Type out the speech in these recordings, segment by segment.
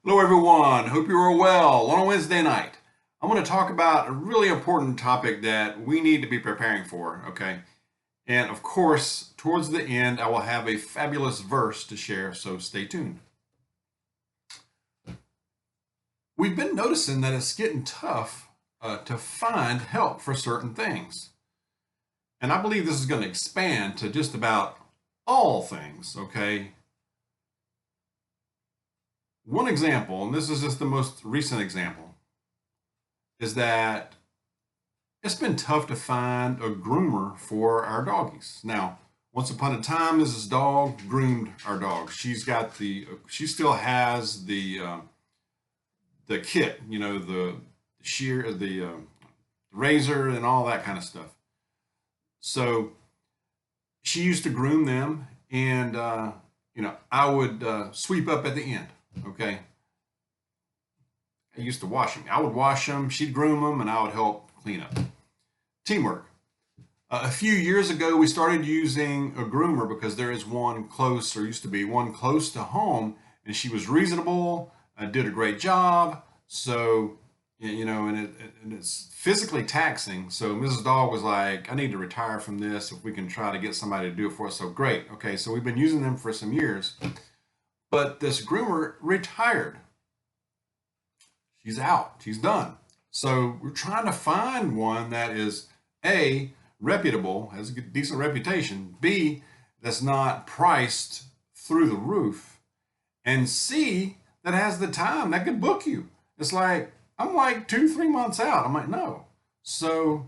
Hello everyone, hope you are well. On a Wednesday night, I'm going to talk about a really important topic that we need to be preparing for, okay? And of course, towards the end, I will have a fabulous verse to share, so stay tuned. We've been noticing that it's getting tough to find help for certain things. And I believe this is going to expand to just about all things, okay? One example, and this is just the most recent example, is that it's been tough to find a groomer for our doggies. Now, once upon a time, Mrs. Dog groomed our dog. She still has the kit, the shear, the razor, and all that kind of stuff. So she used to groom them, and I would sweep up at the end. Okay, I used to wash them. I would wash them, she'd groom them, and I would help clean up. Teamwork. A few years ago, we started using a groomer because there is one close, or used to be one close to home, and she was reasonable, did a great job. So, and it's physically taxing. So Mrs. Dog was like, I need to retire from this if we can try to get somebody to do it for us. So great. Okay, so we've been using them for some years, but this groomer retired. She's out, she's done. So we're trying to find one that is A, reputable, has a decent reputation, B, that's not priced through the roof, and C, that has the time that could book you. It's like, I'm like 2, 3 months out. I'm like, no. So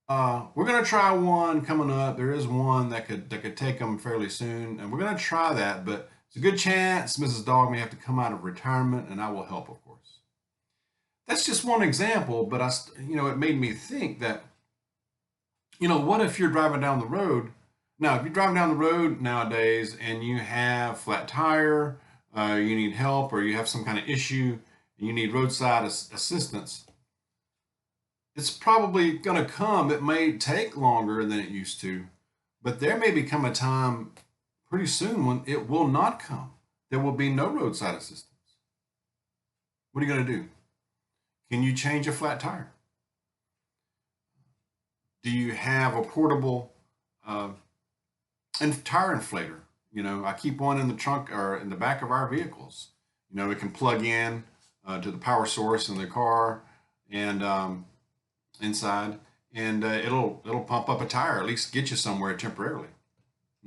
we're gonna try one coming up. There is one that could take them fairly soon, and we're gonna try that, but it's a good chance Mrs. Dog may have to come out of retirement, and I will help, of course. That's just one example, but it made me think that, what if you're driving down the road? Now, if you're driving down the road nowadays and you have flat tire, you need help, or you have some kind of issue, and you need roadside assistance, it's probably going to come. It may take longer than it used to, but there may become a time pretty soon when it will not come. There will be no roadside assistance. What are you going to do? Can you change a flat tire? Do you have a portable and tire inflator? I keep one in the trunk or in the back of our vehicles. It can plug in to the power source in the car and inside, and it'll pump up a tire, at least get you somewhere temporarily.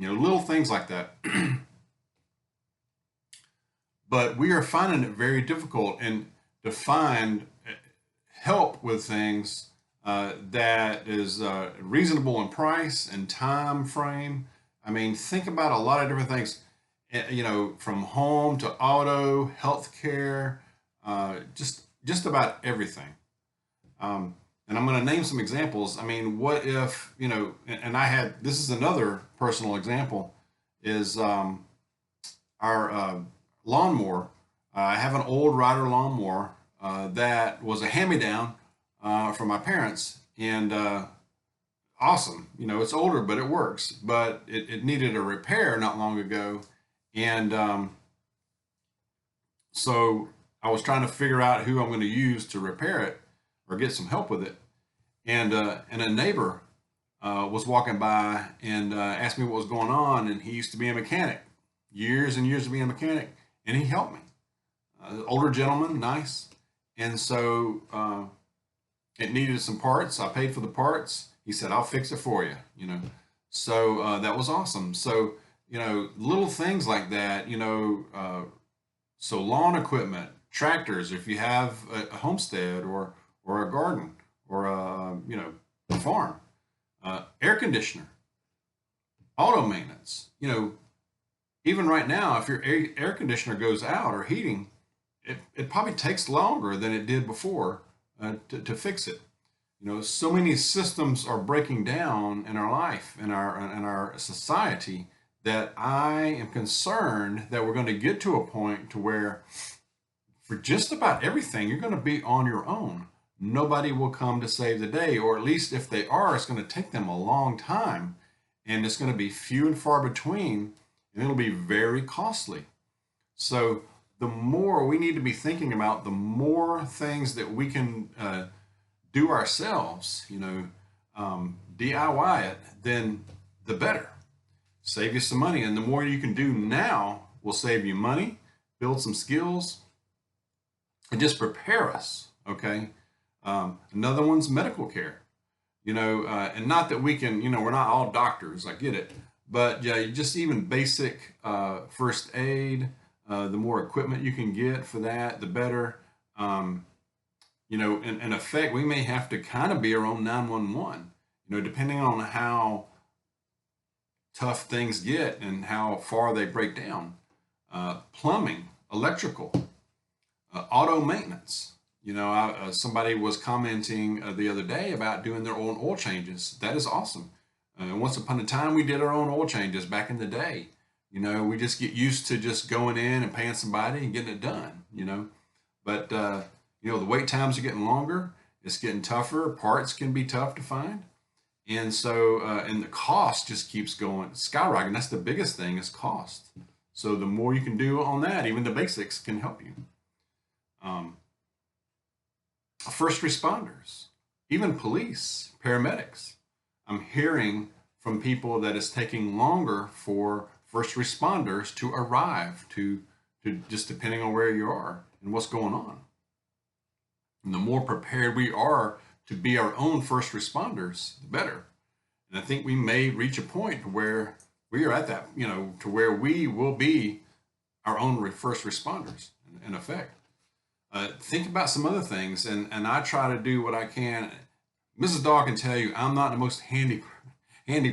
Little things like that. But we are finding it very difficult and to find help with things that is reasonable in price and time frame. I mean, think about a lot of different things, from home to auto, healthcare, just about everything. And I'm going to name some examples. I mean, what if, and this is another personal example, is our lawnmower. I have an old rider lawnmower that was a hand-me-down from my parents, and awesome. It's older, but it works. But it needed a repair not long ago, and so I was trying to figure out who I'm going to use to repair it or get some help with it, and a neighbor was walking by and asked me what was going on, and he used to be a mechanic, years and years of being a mechanic, and he helped me. Older gentleman, nice. And so it needed some parts. I paid for the parts. He said, I'll fix it for you. So that was awesome. So, little things like that, so lawn equipment, tractors, if you have a homestead or a garden or a farm, air conditioner, auto maintenance, even right now, if your air conditioner goes out or heating, it probably takes longer than it did before to fix it. So many systems are breaking down in our life, in our society, that I am concerned that we're going to get to a point to where for just about everything, you're going to be on your own. Nobody will come to save the day, or at least if they are, it's going to take them a long time, and it's going to be few and far between, and it'll be very costly. So the more we need to be thinking about the more things that we can do ourselves, DIY it, then the better. Save you some money. And the more you can do now will save you money, build some skills, and just prepare us. Okay. Another one's medical care, and not that we can, we're not all doctors, I get it. But yeah, just even basic first aid, the more equipment you can get for that, the better. In effect, we may have to kind of be our own 911, depending on how tough things get and how far they break down. Plumbing, electrical, auto maintenance. Somebody was commenting the other day about doing their own oil changes. That is awesome. Once upon a time, we did our own oil changes back in the day. We just get used to just going in and paying somebody and getting it done, But, the wait times are getting longer. It's getting tougher. Parts can be tough to find. And so, and the cost just keeps going, skyrocketing. That's the biggest thing is cost. So the more you can do on that, even the basics can help you. First responders, even police, paramedics. I'm hearing from people that it's taking longer for first responders to arrive to just depending on where you are and what's going on. And the more prepared we are to be our own first responders, the better. And I think we may reach a point where we are at that, to where we will be our own first responders in effect. Think about some other things, and I try to do what I can. Mrs. Dawg can tell you I'm not the most handy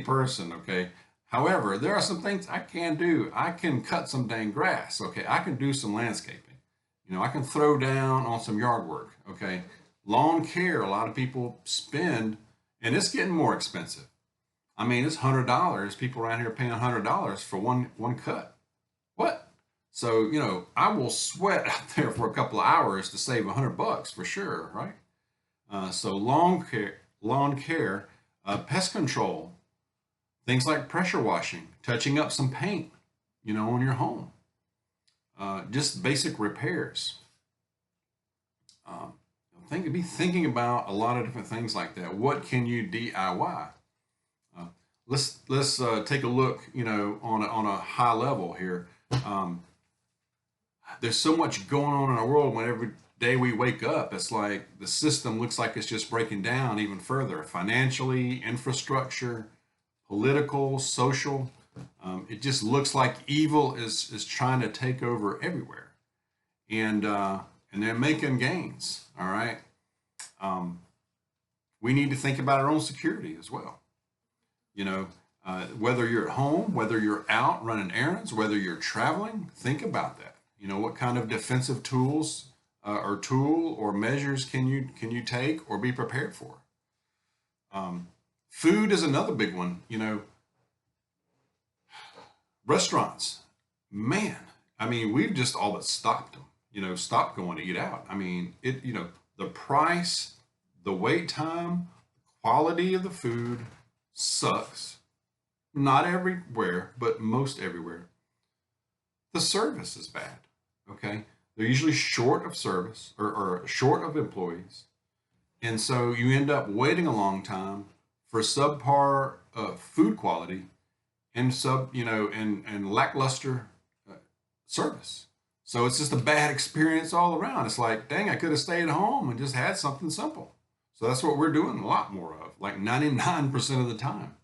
person, okay? However, there are some things I can do. I can cut some dang grass, okay? I can do some landscaping. I can throw down on some yard work, okay? Lawn care, a lot of people spend, and it's getting more expensive. I mean, it's $100. People around here paying $100 for one cut. What? So, I will sweat out there for a couple of hours to save $100 for sure, right? So lawn care, pest control, things like pressure washing, touching up some paint, on your home, just basic repairs. Be thinking about a lot of different things like that. What can you DIY? Let's take a look, on a high level here. There's so much going on in our world. When every day we wake up, it's like the system looks like it's just breaking down even further, financially, infrastructure, political, social. It just looks like evil is trying to take over everywhere, and they're making gains. All right. We need to think about our own security as well. Whether you're at home, whether you're out running errands, whether you're traveling, think about that. What kind of defensive tools or measures can you take or be prepared for? Food is another big one. Restaurants, man. I mean, we've just all but stopped them. Stopped going to eat out. I mean, the price, the wait time, quality of the food sucks. Not everywhere, but most everywhere. The service is bad. Okay. They're usually short of service or short of employees. And so you end up waiting a long time for subpar food quality and and lackluster service. So it's just a bad experience all around. It's like, dang, I could have stayed home and just had something simple. So that's what we're doing a lot more of, like 99% of the time.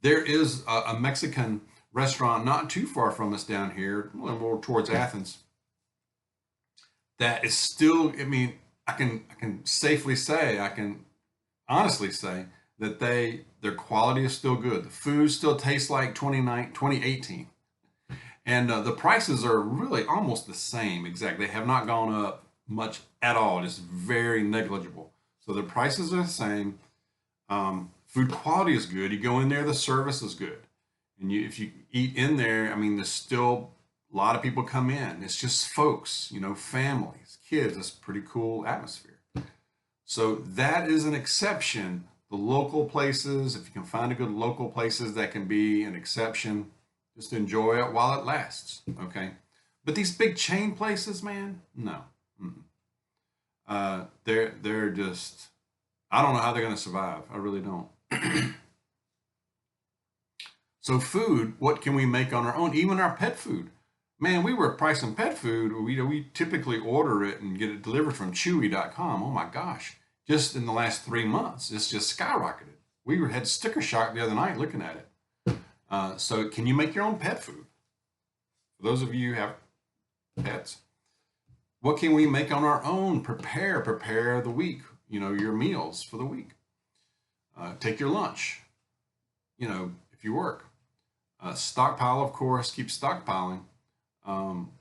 There is a Mexican restaurant not too far from us down here, more towards Athens, that is still, I mean, I can safely say, I can honestly say that their quality is still good. The food still tastes like 2018. And the prices are really almost the same, exactly. They have not gone up much at all, just very negligible. So the prices are the same. Food quality is good. You go in there, the service is good. And if you eat in there, I mean, there's still a lot of people come in. It's just folks, families, kids. It's a pretty cool atmosphere. So that is an exception. The local places, if you can find a good local places, that can be an exception. Just enjoy it while it lasts, okay? But these big chain places, man, no. They're just, I don't know how they're going to survive. I really don't. So food, what can we make on our own? Even our pet food. Man, we were pricing pet food. We typically order it and get it delivered from Chewy.com. Oh my gosh. Just in the last 3 months, it's just skyrocketed. We had sticker shock the other night looking at it. So can you make your own pet food? For those of you who have pets, what can we make on our own? Prepare the week, your meals for the week. Take your lunch, if you work. Stockpile, of course, keep stockpiling.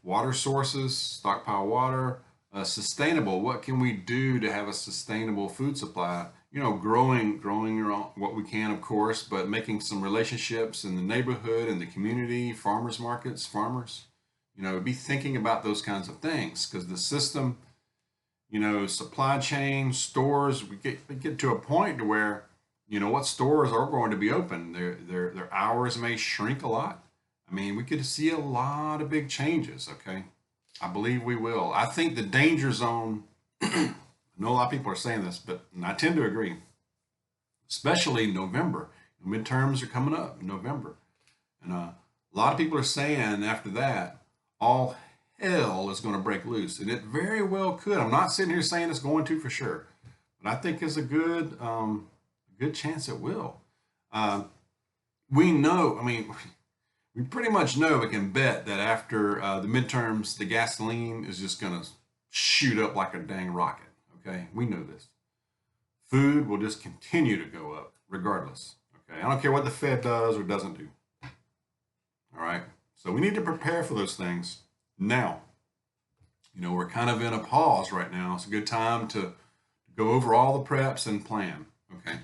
Water sources, stockpile water. Sustainable, what can we do to have a sustainable food supply? Growing your own, what we can, of course, but making some relationships in the neighborhood, in the community, farmers markets, farmers. Be thinking about those kinds of things, because the system, supply chain, stores, we get to a point to where, what stores are going to be open. Their hours may shrink a lot. I mean, we could see a lot of big changes, okay? I believe we will. I think the danger zone, I know a lot of people are saying this, but I tend to agree, especially November. Midterms are coming up in November. And a lot of people are saying after that, all hell is going to break loose. And it very well could. I'm not sitting here saying it's going to for sure, but I think it's a good chance it will. We know, I mean, we pretty much know, we can bet that after the midterms, the gasoline is just going to shoot up like a dang rocket. Okay, we know this. Food will just continue to go up regardless. Okay, I don't care what the Fed does or doesn't do. All right, so we need to prepare for those things now. We're kind of in a pause right now. It's a good time to go over all the preps and plan. Okay.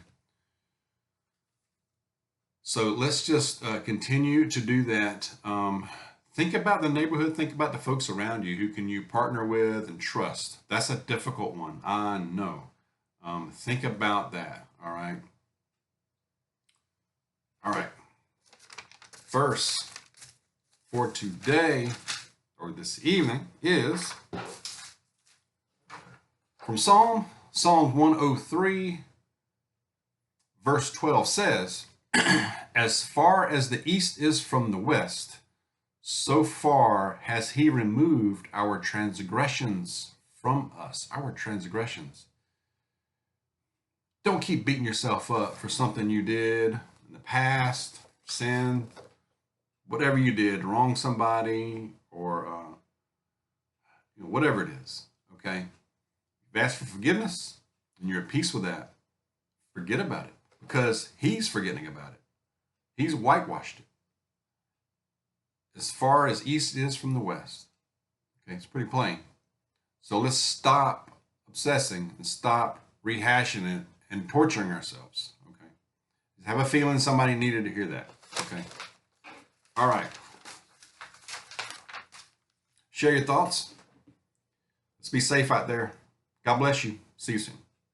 So let's just continue to do that. Think about the neighborhood. Think about the folks around you. Who can you partner with and trust? That's a difficult one, I know. Think about that, all right? All right. Verse for today, or this evening, is from Psalm 103, verse 12 says, as far as the east is from the west, so far has he removed our transgressions from us. Our transgressions. Don't keep beating yourself up for something you did in the past, sin, whatever you did, wrong somebody, or whatever it is. Okay, you've asked for forgiveness, and you're at peace with that. Forget about it, because he's forgetting about it. He's whitewashed it. As far as east is from the west. Okay, it's pretty plain. So let's stop obsessing and stop rehashing it and torturing ourselves. Okay, I have a feeling somebody needed to hear that. Okay, all right. Share your thoughts. Let's be safe out there. God bless you. See you soon.